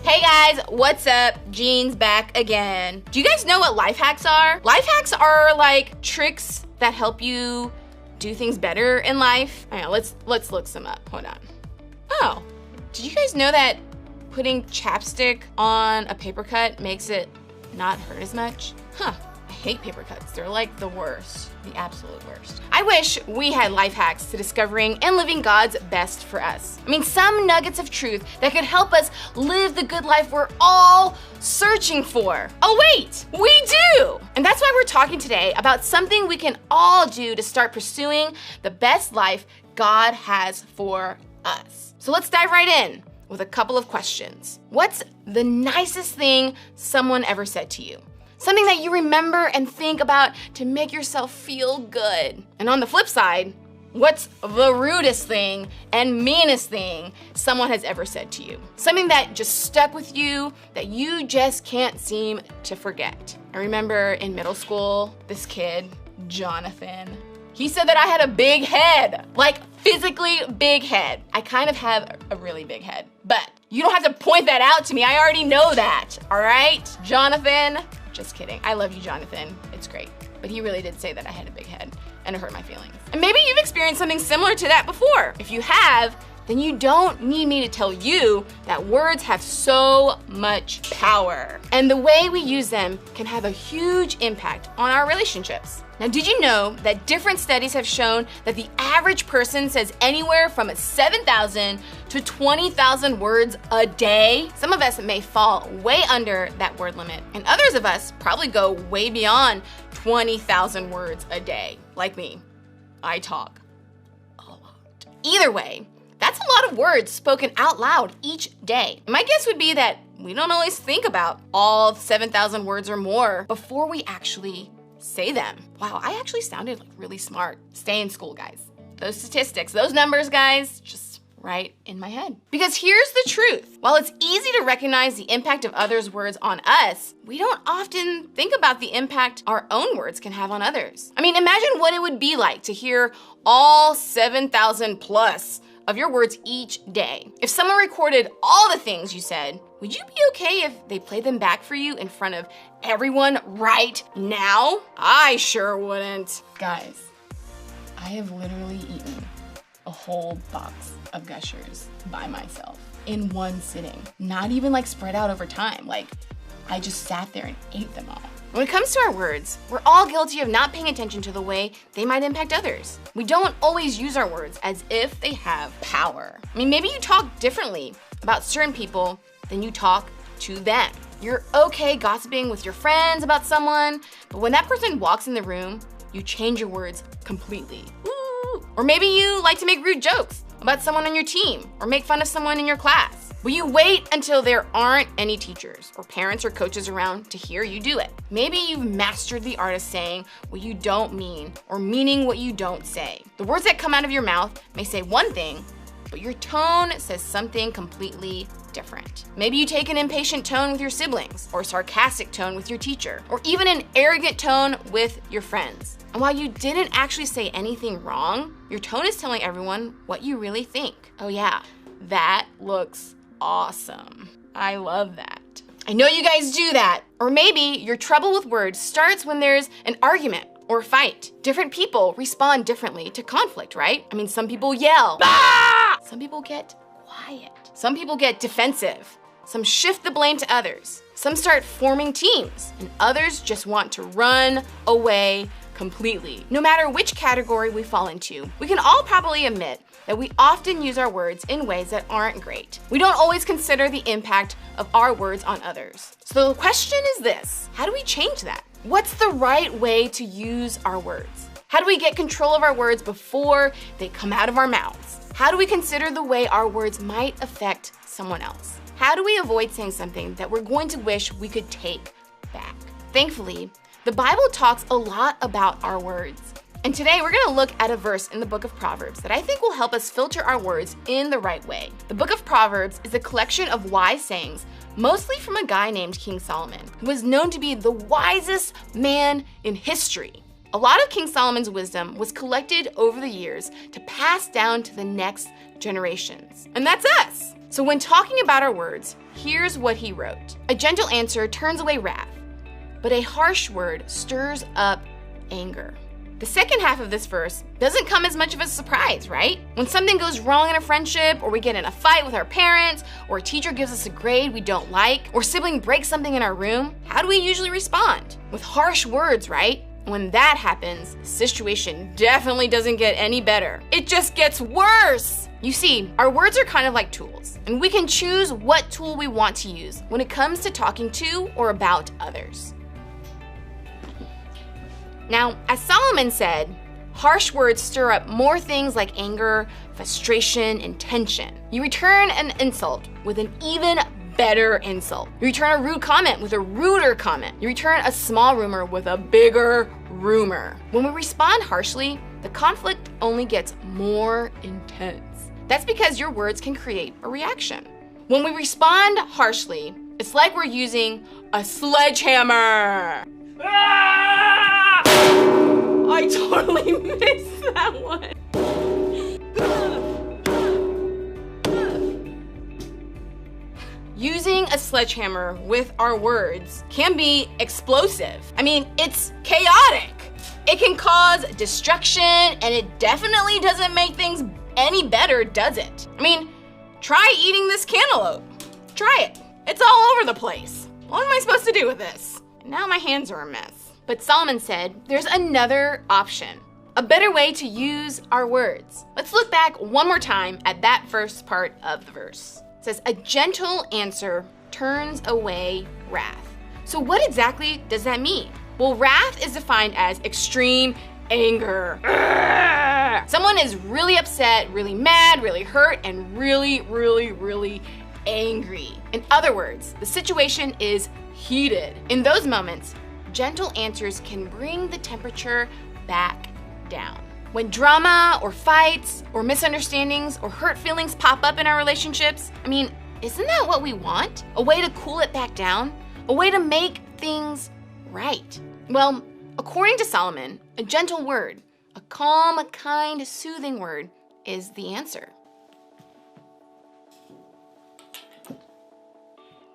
Hey guys, what's up? Jean's back again. Do you guys know what life hacks are? Life hacks are like tricks that help you do things better in life. I know, let's look some up. Hold on. Oh, did you guys know that putting chapstick on a paper cut makes it not hurt as much? Huh. I hate paper cuts. They're like the worst, the absolute worst. I wish we had life hacks to discovering and living God's best for us. I mean, some nuggets of truth that could help us live the good life we're all searching for. Oh wait, we do! And that's why we're talking today about something we can all do to start pursuing the best life God has for us. So let's dive right in with a couple of questions. What's the nicest thing someone ever said to you? Something that you remember and think about to make yourself feel good. And on the flip side, what's the rudest thing and meanest thing someone has ever said to you? Something that just stuck with you that you just can't seem to forget. I remember in middle school, this kid, Jonathan, he said that I had a big head, like physically big head. I kind of have a really big head, but you don't have to point that out to me. I already know that, all right? Jonathan, just kidding. I love you, Jonathan. It's great. But he really did say that I had a big head and it hurt my feelings. And maybe you've experienced something similar to that before. If you have, then you don't need me to tell you that words have so much power. And the way we use them can have a huge impact on our relationships. Now, did you know that different studies have shown that the average person says anywhere from 7,000 to 20,000 words a day? Some of us may fall way under that word limit, and others of us probably go way beyond 20,000 words a day. Like me, I talk a lot. Either way, that's a lot of words spoken out loud each day. My guess would be that we don't always think about all 7,000 words or more before we actually say them. Wow, I actually sounded like really smart. Stay in school, guys. Those statistics, those numbers, guys, just right in my head. Because here's the truth. While it's easy to recognize the impact of others' words on us, we don't often think about the impact our own words can have on others. I mean, imagine what it would be like to hear all 7,000 plus of your words each day. If someone recorded all the things you said, would you be okay if they played them back for you in front of everyone right now? I sure wouldn't. Guys, I have literally eaten a whole box of Gushers by myself in one sitting. Not even like spread out over time. Like, I just sat there and ate them all. When it comes to our words, we're all guilty of not paying attention to the way they might impact others. We don't always use our words as if they have power. I mean, maybe you talk differently about certain people than you talk to them. You're okay gossiping with your friends about someone, but when that person walks in the room, you change your words completely. Ooh. Or maybe you like to make rude jokes about someone on your team or make fun of someone in your class. Will you wait until there aren't any teachers or parents or coaches around to hear you do it? Maybe you've mastered the art of saying what you don't mean or meaning what you don't say. The words that come out of your mouth may say one thing, but your tone says something completely different. Maybe you take an impatient tone with your siblings, or a sarcastic tone with your teacher, or even an arrogant tone with your friends. And while you didn't actually say anything wrong, your tone is telling everyone what you really think. Oh yeah, that looks awesome. I love that. I know you guys do that. Or maybe your trouble with words starts when there's an argument or fight. Different people respond differently to conflict, right? I mean, some people yell. Ah! Some people get quiet. Some people get defensive. Some shift the blame to others. Some start forming teams, and others just want to run away completely. No matter which category we fall into, we can all probably admit that we often use our words in ways that aren't great. We don't always consider the impact of our words on others. So the question is this: how do we change that? What's the right way to use our words? How do we get control of our words before they come out of our mouths? How do we consider the way our words might affect someone else? How do we avoid saying something that we're going to wish we could take back? Thankfully, the Bible talks a lot about our words. And today we're gonna look at a verse in the book of Proverbs that I think will help us filter our words in the right way. The book of Proverbs is a collection of wise sayings, mostly from a guy named King Solomon, who was known to be the wisest man in history. A lot of King Solomon's wisdom was collected over the years to pass down to the next generations. And that's us. So when talking about our words, here's what he wrote. A gentle answer turns away wrath, but a harsh word stirs up anger. The second half of this verse doesn't come as much of a surprise, right? When something goes wrong in a friendship, or we get in a fight with our parents, or a teacher gives us a grade we don't like, or sibling breaks something in our room, how do we usually respond? With harsh words, right? When that happens, the situation definitely doesn't get any better. It just gets worse. You see, our words are kind of like tools, and we can choose what tool we want to use when it comes to talking to or about others. Now, as Solomon said, harsh words stir up more things like anger, frustration, and tension. You return an insult with an even better insult. You return a rude comment with a ruder comment. You return a small rumor with a bigger rumor. When we respond harshly, the conflict only gets more intense. That's because your words can create a reaction. When we respond harshly, it's like we're using a sledgehammer. Ah! I totally missed that one. Using a sledgehammer with our words can be explosive. I mean, it's chaotic. It can cause destruction, and it definitely doesn't make things any better, does it? I mean, try eating this cantaloupe. Try it. It's all over the place. What am I supposed to do with this? Now my hands are a mess. But Solomon said there's another option, a better way to use our words. Let's look back one more time at that first part of the verse. It says, a gentle answer turns away wrath. So what exactly does that mean? Well, wrath is defined as extreme anger. Someone is really upset, really mad, really hurt, and really, really, really angry. In other words, the situation is heated. In those moments, gentle answers can bring the temperature back down. When drama or fights or misunderstandings or hurt feelings pop up in our relationships, I mean, isn't that what we want? A way to cool it back down? A way to make things right? Well, according to Solomon, a gentle word, a calm, kind, soothing word is the answer.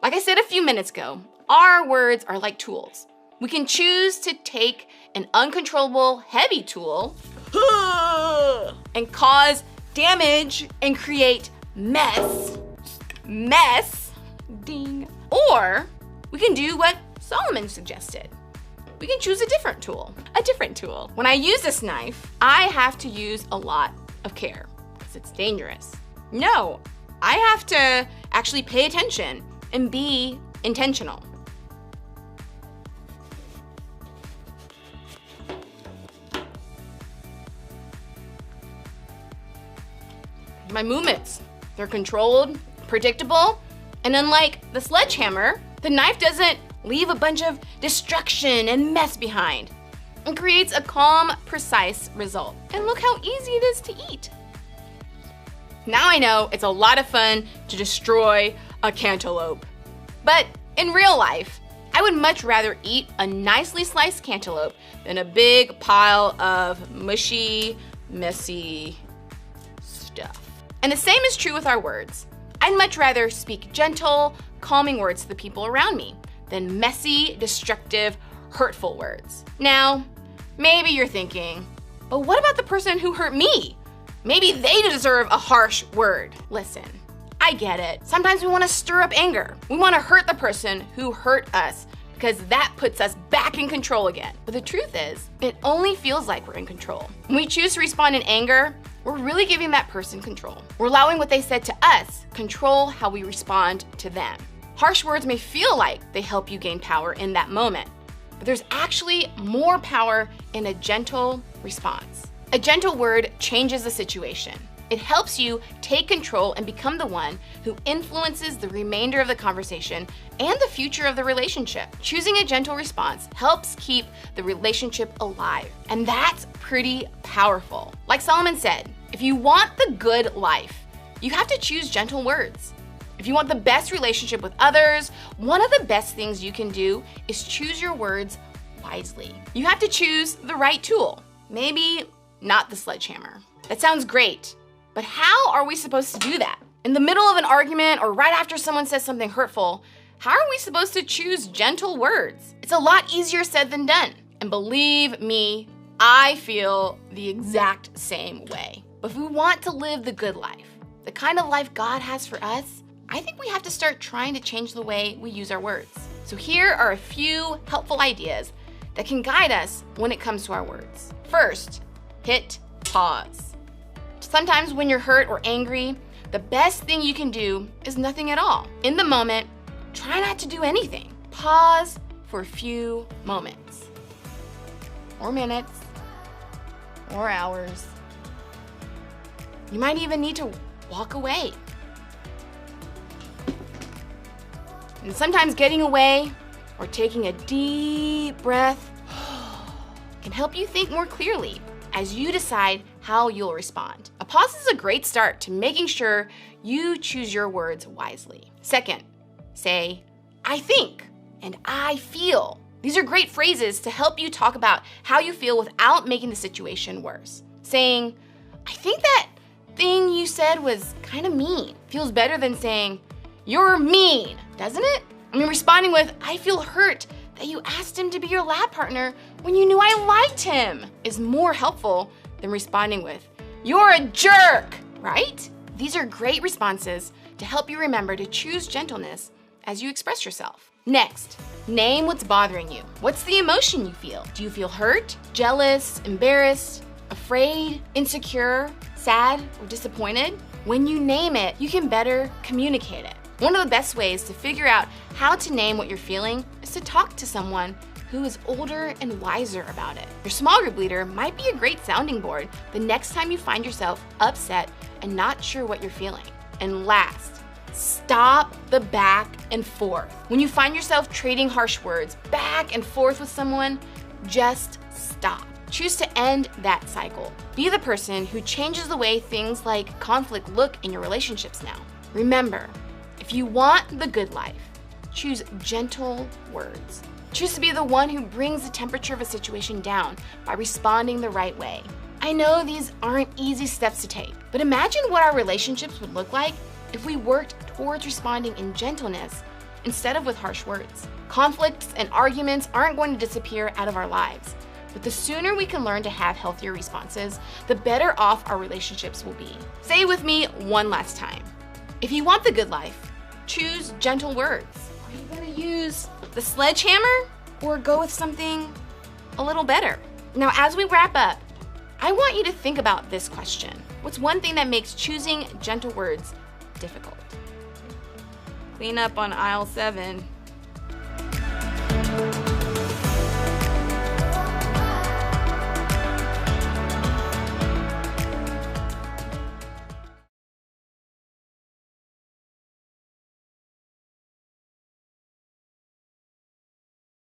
Like I said a few minutes ago, our words are like tools. We can choose to take an uncontrollable, heavy tool and cause damage and create mess, ding. Or we can do what Solomon suggested. We can choose a different tool. When I use this knife, I have to use a lot of care because it's dangerous. No, I have to actually pay attention and be intentional. My movements, they're controlled, predictable, and unlike the sledgehammer, the knife doesn't leave a bunch of destruction and mess behind. It creates a calm, precise result. And look how easy it is to eat. Now I know it's a lot of fun to destroy a cantaloupe. But in real life, I would much rather eat a nicely sliced cantaloupe than a big pile of mushy, messy stuff. And the same is true with our words. I'd much rather speak gentle, calming words to the people around me than messy, destructive, hurtful words. Now, maybe you're thinking, but what about the person who hurt me? Maybe they deserve a harsh word. Listen, I get it. Sometimes we want to stir up anger. We want to hurt the person who hurt us because that puts us back in control again. But the truth is, it only feels like we're in control. When we choose to respond in anger, we're really giving that person control. We're allowing what they said to us control how we respond to them. Harsh words may feel like they help you gain power in that moment, but there's actually more power in a gentle response. A gentle word changes the situation. It helps you take control and become the one who influences the remainder of the conversation and the future of the relationship. Choosing a gentle response helps keep the relationship alive, and that's pretty powerful. Like Solomon said, if you want the good life, you have to choose gentle words. If you want the best relationship with others, one of the best things you can do is choose your words wisely. You have to choose the right tool, maybe not the sledgehammer. That sounds great, But how are we supposed to do that? In the middle of an argument or right after someone says something hurtful, how are we supposed to choose gentle words? It's a lot easier said than done. And believe me, I feel the exact same way. But if we want to live the good life, the kind of life God has for us, I think we have to start trying to change the way we use our words. So here are a few helpful ideas that can guide us when it comes to our words. First, hit pause. Sometimes when you're hurt or angry, the best thing you can do is nothing at all. In the moment, try not to do anything. Pause for a few moments, or minutes, or hours. You might even need to walk away. And sometimes getting away or taking a deep breath can help you think more clearly as you decide how you'll respond. A pause is a great start to making sure you choose your words wisely. Second, say, I think and I feel. These are great phrases to help you talk about how you feel without making the situation worse. Saying, I think that thing you said was kind of mean feels better than saying, you're mean, doesn't it? I mean, responding with, I feel hurt that you asked him to be your lab partner when you knew I liked him is more helpful than responding with, you're a jerk, right? These are great responses to help you remember to choose gentleness as you express yourself. Next, name what's bothering you. What's the emotion you feel? Do you feel hurt, jealous, embarrassed, afraid, insecure, sad, or disappointed? When you name it, you can better communicate it. One of the best ways to figure out how to name what you're feeling is to talk to someone who is older and wiser about it. Your small group leader might be a great sounding board the next time you find yourself upset and not sure what you're feeling. And last, stop the back and forth. When you find yourself trading harsh words back and forth with someone, just stop. Choose to end that cycle. Be the person who changes the way things like conflict look in your relationships now. Remember, if you want the good life, choose gentle words. Choose to be the one who brings the temperature of a situation down by responding the right way. I know these aren't easy steps to take, but imagine what our relationships would look like if we worked towards responding in gentleness instead of with harsh words. Conflicts and arguments aren't going to disappear out of our lives, but the sooner we can learn to have healthier responses, the better off our relationships will be. Say it with me one last time. If you want the good life, choose gentle words. Are you gonna use the sledgehammer or go with something a little better? Now, as we wrap up, I want you to think about this question. What's one thing that makes choosing gentle words difficult? Clean up on aisle 7.